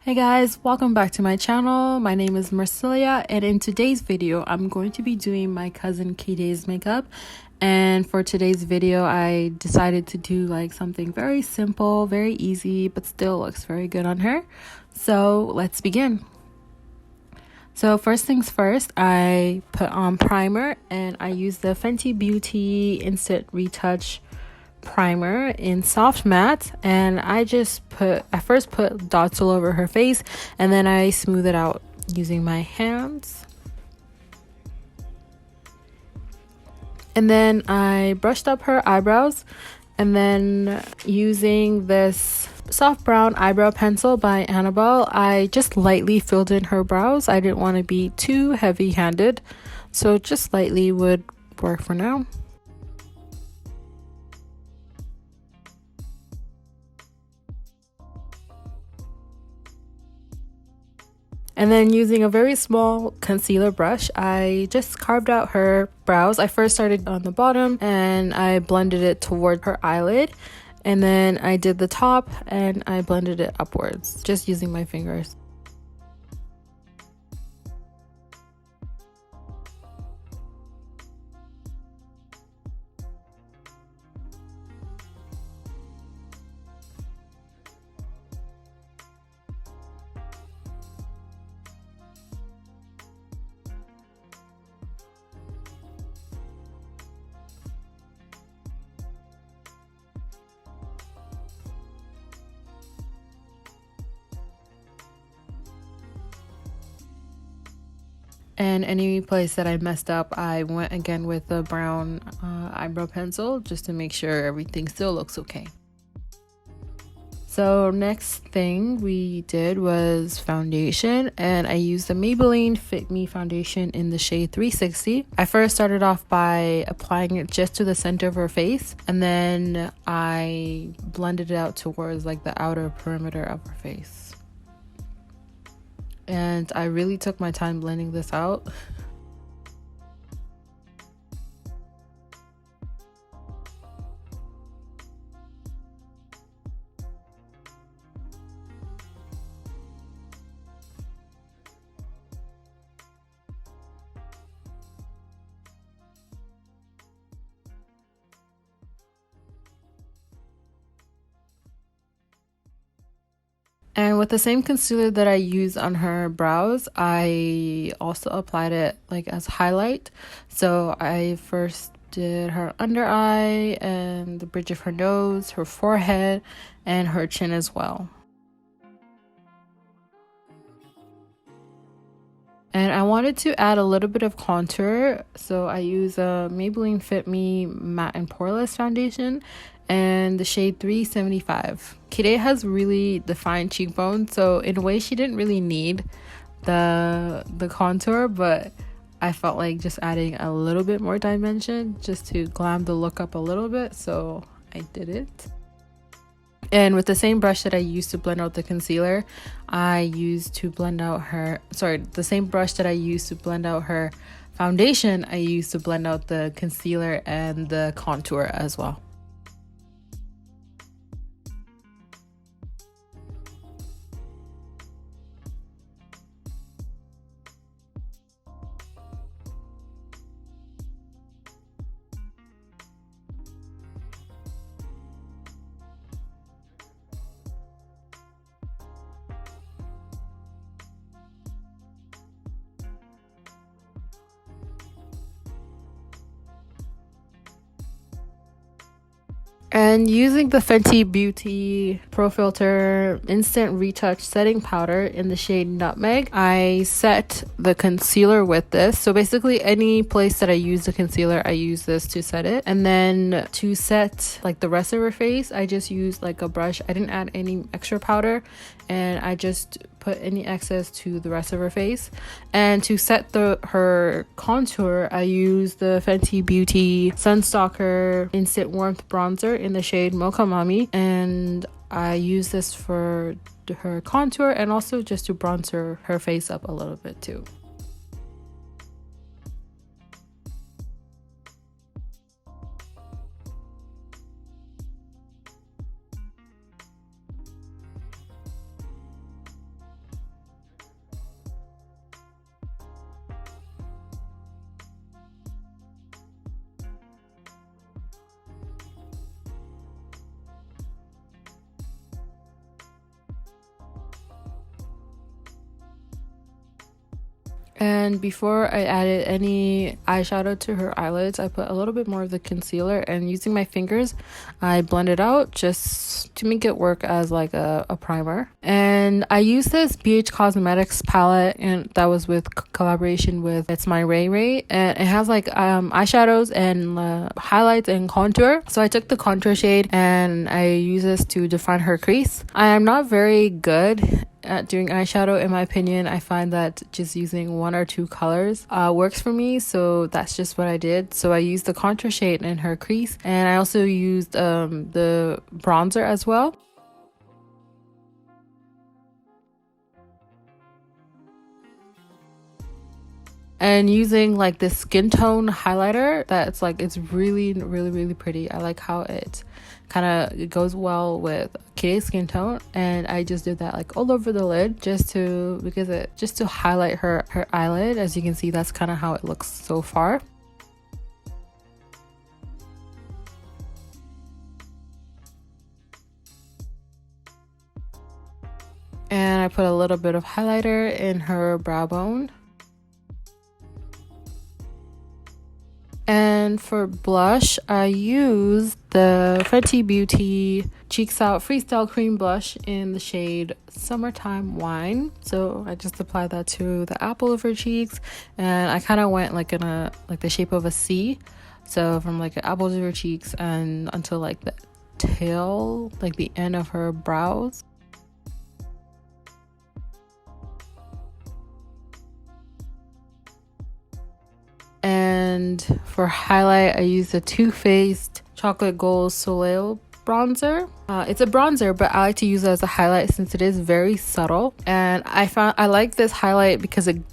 Hey guys, welcome back to my channel. My name is Marcelia, and in today's video I'm going to be doing my cousin K-Day's makeup. And for today's video I decided to do like something very simple, very easy, but still looks very good on her. So let's begin. So first things first, I put on primer and I use the Fenty Beauty Instant Retouch primer in soft matte, and I first put dots all over her face and then I smooth it out using my hands. And then I brushed up her eyebrows, and then using this soft brown eyebrow pencil by Annabelle, I just lightly filled in her brows. I didn't want to be too heavy-handed, so just lightly would work for now. And then using a very small concealer brush, I just carved out her brows. I first started on the bottom and I blended it toward her eyelid. And then I did the top and I blended it upwards, just using my fingers. And any place that I messed up, I went again with the brown eyebrow pencil just to make sure everything still looks okay. So next thing we did was foundation, and I used the Maybelline Fit Me foundation in the shade 360. I first started off by applying it just to the center of her face, and then I blended it out towards like the outer perimeter of her face. And I really took my time blending this out. And with the same concealer that I use on her brows, I also applied it like as highlight. So I first did her under eye and the bridge of her nose, her forehead, and her chin as well. And I wanted to add a little bit of contour, so I use a Maybelline Fit Me Matte and Poreless foundation and the shade 375. K-Day has really defined cheekbones, so in a way she didn't really need the contour, but I felt like just adding a little bit more dimension just to glam the look up a little bit, so I did it. And with the same brush that I used to blend out the concealer, the same brush that I used to blend out her foundation, I used to blend out the concealer and the contour as well. And using the Fenty Beauty Pro Filter Instant Retouch Setting Powder in the shade Nutmeg, I set the concealer with this. So basically any place that I use the concealer, I use this to set it. And then to set like the rest of her face, I just used like a brush. I didn't add any extra powder, and I just put any excess to the rest of her face. And to set her contour, I used the Fenty Beauty Sunstalker Instant Warmth Bronzer in the shade Mocha Mami, and I use this for her contour and also just to bronze her face up a little bit too. And before I added any eyeshadow to her eyelids, I put a little bit more of the concealer, and using my fingers, I blend it out just to make it work as like a primer. And I used this BH Cosmetics palette, and that was with collaboration with It's My Ray Ray, and it has like eyeshadows and highlights and contour. So I took the contour shade and I use this to define her crease. I am not very good at doing eyeshadow. In my opinion, I find that just using one or two colors works for me, so that's just what I did. So I used the contour shade in her crease, and I also used the bronzer as well. And using like this skin tone highlighter that's like, it's really pretty. I like how it kind of goes well with Kitty's skin tone, and I just did that like all over the lid just to highlight her eyelid. As you can see, that's kind of how it looks so far. And I put a little bit of highlighter in her brow bone. And for blush, I used the Fenty Beauty Cheeks Out Freestyle Cream Blush in the shade Summertime Wine. So I just applied that to the apple of her cheeks, and I kind of went like in the shape of a C. So from like the apples of her cheeks and until like the tail, like the end of her brows. And for highlight, I used the Too Faced Chocolate Gold Soleil bronzer. It's a bronzer, but I like to use it as a highlight since it is very subtle. And I like this highlight because in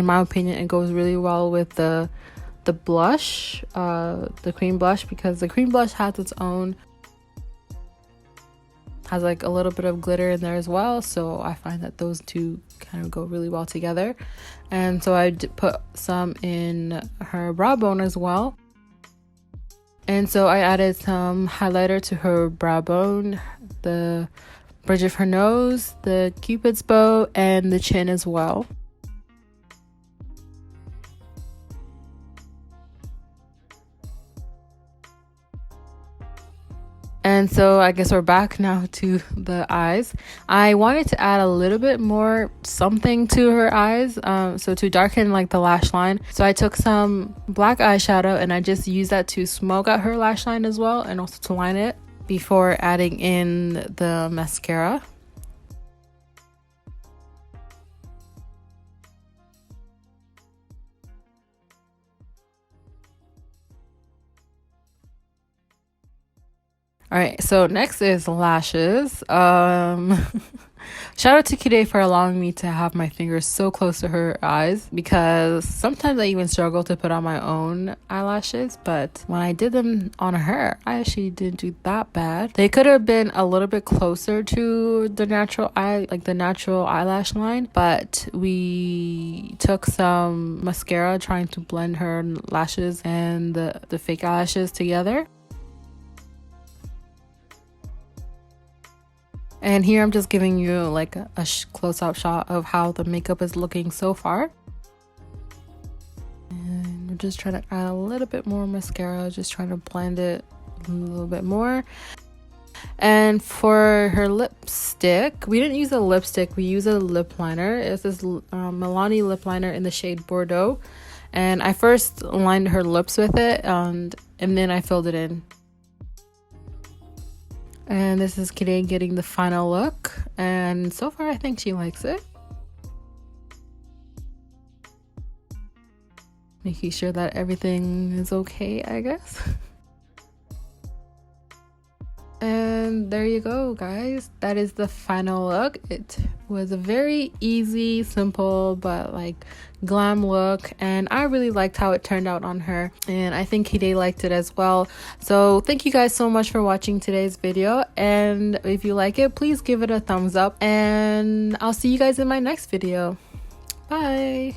my opinion, it goes really well with the blush, the cream blush, because the cream blush has its own, has like a little bit of glitter in there as well, so I find that those two kind of go really well together. And so I put some in her brow bone as well, and so I added some highlighter to her brow bone, the bridge of her nose, the cupid's bow, and the chin as well. And so I guess we're back now to the eyes. I wanted to add a little bit more something to her eyes, so to darken like the lash line. So I took some black eyeshadow and I just used that to smoke out her lash line as well, and also to line it before adding in the mascara. All right, so next is lashes. Shout out to Kide for allowing me to have my fingers so close to her eyes, because sometimes I even struggle to put on my own eyelashes, but when I did them on her, I actually didn't do that bad. They could have been a little bit closer to the natural eyelash line, but we took some mascara trying to blend her lashes and the fake eyelashes together. And here I'm just giving you like a close-up shot of how the makeup is looking so far. And I'm just trying to add a little bit more mascara, just trying to blend it a little bit more. And for her lipstick, we didn't use a lipstick, we used a lip liner. It's this Milani lip liner in the shade Bordeaux. And I first lined her lips with it, and then I filled it in. And this is Kide getting the final look, and so far I think she likes it. Making sure that everything is okay, I guess. And there you go, guys. That is the final look. It was a very easy, simple, but like glam look, and I really liked how it turned out on her, and I think Kide liked it as well. So thank you guys so much for watching today's video, and if you like it, please give it a thumbs up, and I'll see you guys in my next video. Bye.